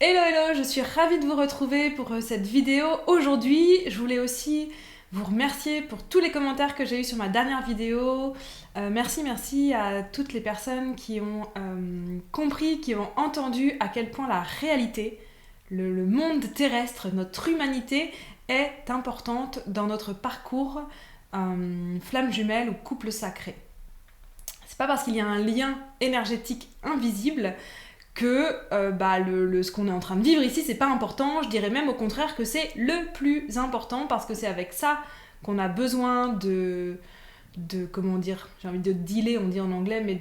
Hello hello, je suis ravie de vous retrouver pour cette vidéo. Aujourd'hui, je voulais aussi vous remercier pour tous les commentaires que j'ai eus sur ma dernière vidéo. Merci à toutes les personnes qui ont compris, qui ont entendu à quel point la réalité, le monde terrestre, notre humanité est importante dans notre parcours flamme jumelle ou couple sacré. C'est pas parce qu'il y a un lien énergétique invisible que ce qu'on est en train de vivre ici, c'est pas important. Je dirais même au contraire que c'est le plus important parce que c'est avec ça qu'on a besoin comment dire, j'ai envie de dealer, on dit en anglais, mais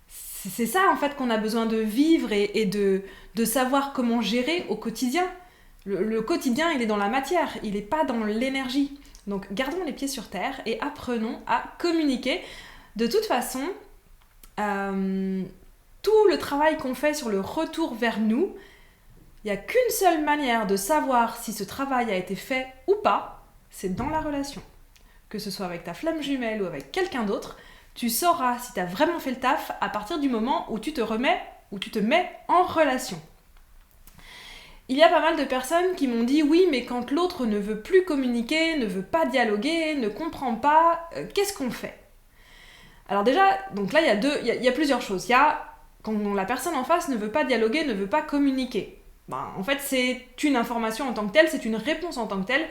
c'est ça en fait qu'on a besoin de vivre et de savoir comment gérer au quotidien. Le quotidien, il est dans la matière, il n'est pas dans l'énergie. Donc gardons les pieds sur terre et apprenons à communiquer. De toute façon, tout le travail qu'on fait sur le retour vers nous, il n'y a qu'une seule manière de savoir si ce travail a été fait ou pas, c'est dans la relation. Que ce soit avec ta flamme jumelle ou avec quelqu'un d'autre, tu sauras si tu as vraiment fait le taf à partir du moment où tu te mets en relation. Il y a pas mal de personnes qui m'ont dit oui, mais quand l'autre ne veut plus communiquer, ne veut pas dialoguer, ne comprend pas, qu'est-ce qu'on fait? Alors déjà, donc là il y a plusieurs choses. Il y a quand la personne en face ne veut pas dialoguer, ne veut pas communiquer. En fait, c'est une information en tant que telle, c'est une réponse en tant que telle.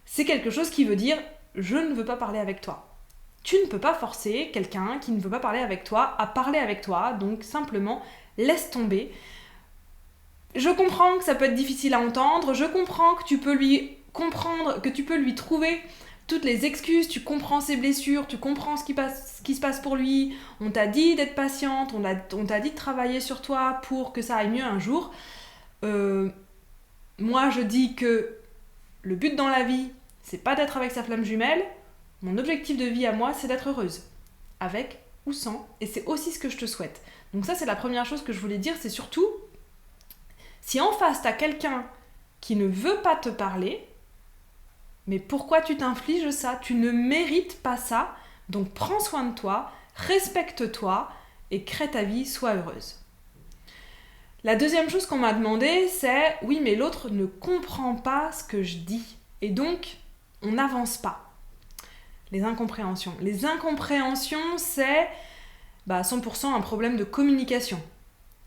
C'est quelque chose qui veut dire je ne veux pas parler avec toi. Tu ne peux pas forcer quelqu'un qui ne veut pas parler avec toi à parler avec toi, donc simplement laisse tomber. Je comprends que ça peut être difficile à entendre, je comprends que tu peux lui comprendre, que tu peux lui trouver toutes les excuses, tu comprends ses blessures, tu comprends ce qui se passe pour lui, on t'a dit d'être patiente, on t'a dit de travailler sur toi pour que ça aille mieux un jour. Moi je dis que le but dans la vie, c'est pas d'être avec sa flamme jumelle, mon objectif de vie à moi, c'est d'être heureuse, avec ou sans, et c'est aussi ce que je te souhaite. Donc ça c'est la première chose que je voulais dire, c'est surtout, si en face t'as quelqu'un qui ne veut pas te parler, mais pourquoi tu t'infliges ça? Tu ne mérites pas ça, donc prends soin de toi, respecte-toi et crée ta vie, sois heureuse. La deuxième chose qu'on m'a demandé, c'est oui, mais l'autre ne comprend pas ce que je dis. Et donc, on n'avance pas. Les incompréhensions. Les incompréhensions, c'est 100% un problème de communication.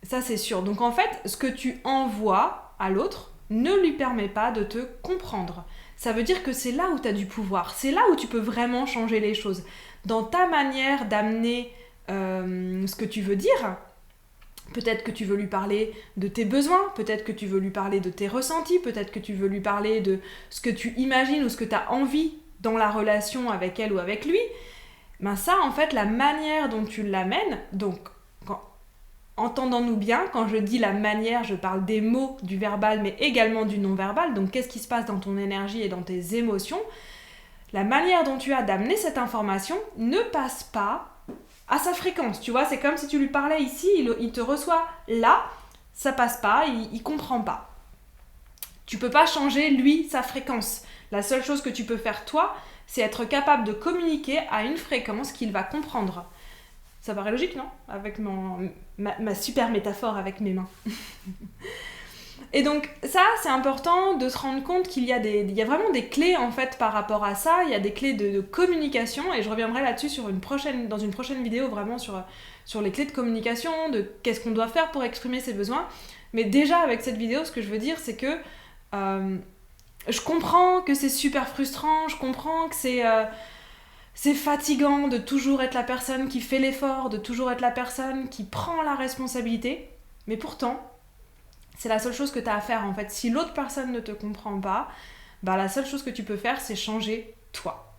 Ça, c'est sûr. Donc en fait, ce que tu envoies à l'autre ne lui permet pas de te comprendre. Ça veut dire que c'est là où tu as du pouvoir. C'est là où tu peux vraiment changer les choses. Dans ta manière d'amener ce que tu veux dire, peut-être que tu veux lui parler de tes besoins, peut-être que tu veux lui parler de tes ressentis, peut-être que tu veux lui parler de ce que tu imagines ou ce que tu as envie dans la relation avec elle ou avec lui. Ça, en fait, la manière dont tu l'amènes, donc entendons-nous bien, quand je dis la manière, je parle des mots, du verbal, mais également du non-verbal. Donc, qu'est-ce qui se passe dans ton énergie et dans tes émotions? La manière dont tu as d'amener cette information ne passe pas à sa fréquence. Tu vois, c'est comme si tu lui parlais ici, il te reçoit là, ça passe pas, il comprend pas. Tu peux pas changer, lui, sa fréquence. La seule chose que tu peux faire, toi, c'est être capable de communiquer à une fréquence qu'il va comprendre. Ça paraît logique, non? Avec ma super métaphore avec mes mains. Et donc ça, c'est important de se rendre compte qu'il y a vraiment des clés en fait par rapport à ça. Il y a des clés de communication et je reviendrai là-dessus dans une prochaine vidéo vraiment sur les clés de communication, de qu'est-ce qu'on doit faire pour exprimer ses besoins. Mais déjà avec cette vidéo, ce que je veux dire, c'est que je comprends que c'est super frustrant, je comprends que c'est fatigant de toujours être la personne qui fait l'effort, de toujours être la personne qui prend la responsabilité. Mais pourtant, c'est la seule chose que tu as à faire en fait. Si l'autre personne ne te comprend pas, la seule chose que tu peux faire, c'est changer toi.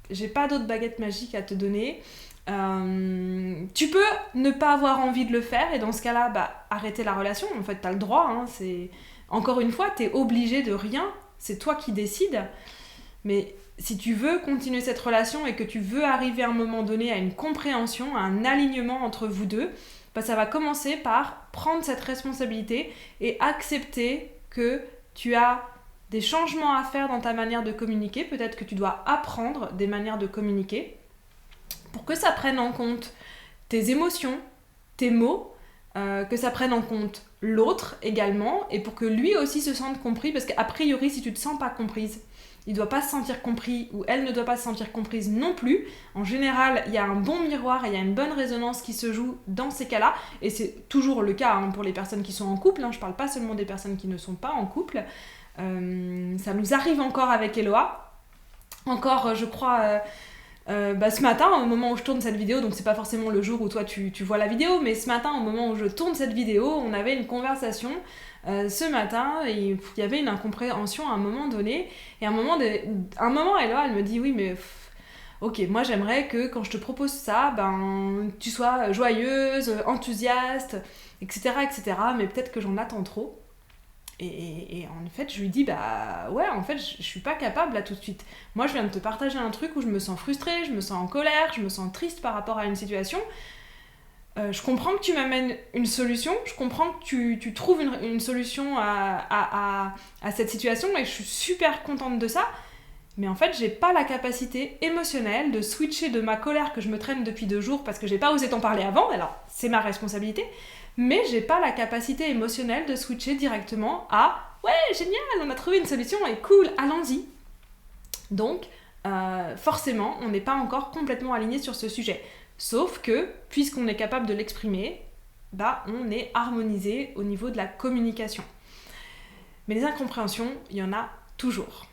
J'ai pas d'autre baguette magique à te donner. Tu peux ne pas avoir envie de le faire et dans ce cas-là, arrêter la relation. En fait, t'as le droit. Encore une fois, t'es obligé de rien. C'est toi qui décides. Mais si tu veux continuer cette relation et que tu veux arriver à un moment donné à une compréhension, à un alignement entre vous deux, ça va commencer par prendre cette responsabilité et accepter que tu as des changements à faire dans ta manière de communiquer. Peut-être que tu dois apprendre des manières de communiquer pour que ça prenne en compte tes émotions, tes mots, que ça prenne en compte l'autre également, et pour que lui aussi se sente compris, parce qu'a priori, si tu te sens pas comprise, il doit pas se sentir compris, ou elle ne doit pas se sentir comprise non plus. En général, il y a un bon miroir, et il y a une bonne résonance qui se joue dans ces cas-là, et c'est toujours le cas pour les personnes qui sont en couple, je parle pas seulement des personnes qui ne sont pas en couple. Ça nous arrive encore avec Eloa, encore je crois... ce matin, au moment où je tourne cette vidéo, donc c'est pas forcément le jour où toi tu vois la vidéo, mais ce matin, au moment où je tourne cette vidéo, on avait une conversation ce matin, et il y avait une incompréhension à un moment donné, et à un moment, elle me dit oui mais ok, moi j'aimerais que quand je te propose ça, tu sois joyeuse, enthousiaste, etc., mais peut-être que j'en attends trop. Et en fait, je lui dis, ouais, en fait, je suis pas capable là tout de suite. Moi, je viens de te partager un truc où je me sens frustrée, je me sens en colère, je me sens triste par rapport à une situation. Je comprends que tu m'amènes une solution, je comprends que tu trouves une solution à cette situation, et je suis super contente de ça. Mais en fait, j'ai pas la capacité émotionnelle de switcher de ma colère que je me traîne depuis 2 jours parce que j'ai pas osé t'en parler avant, alors c'est ma responsabilité. Mais j'ai pas la capacité émotionnelle de switcher directement à « Ouais, génial, on a trouvé une solution et cool, allons-y ». Donc, forcément, on n'est pas encore complètement aligné sur ce sujet. Sauf que, puisqu'on est capable de l'exprimer, on est harmonisé au niveau de la communication. Mais les incompréhensions, il y en a toujours.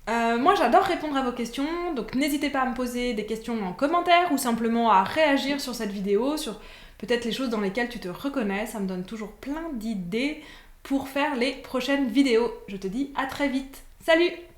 Moi, j'adore répondre à vos questions, donc n'hésitez pas à me poser des questions en commentaire ou simplement à réagir sur cette vidéo, sur peut-être les choses dans lesquelles tu te reconnais. Ça me donne toujours plein d'idées pour faire les prochaines vidéos. Je te dis à très vite. Salut!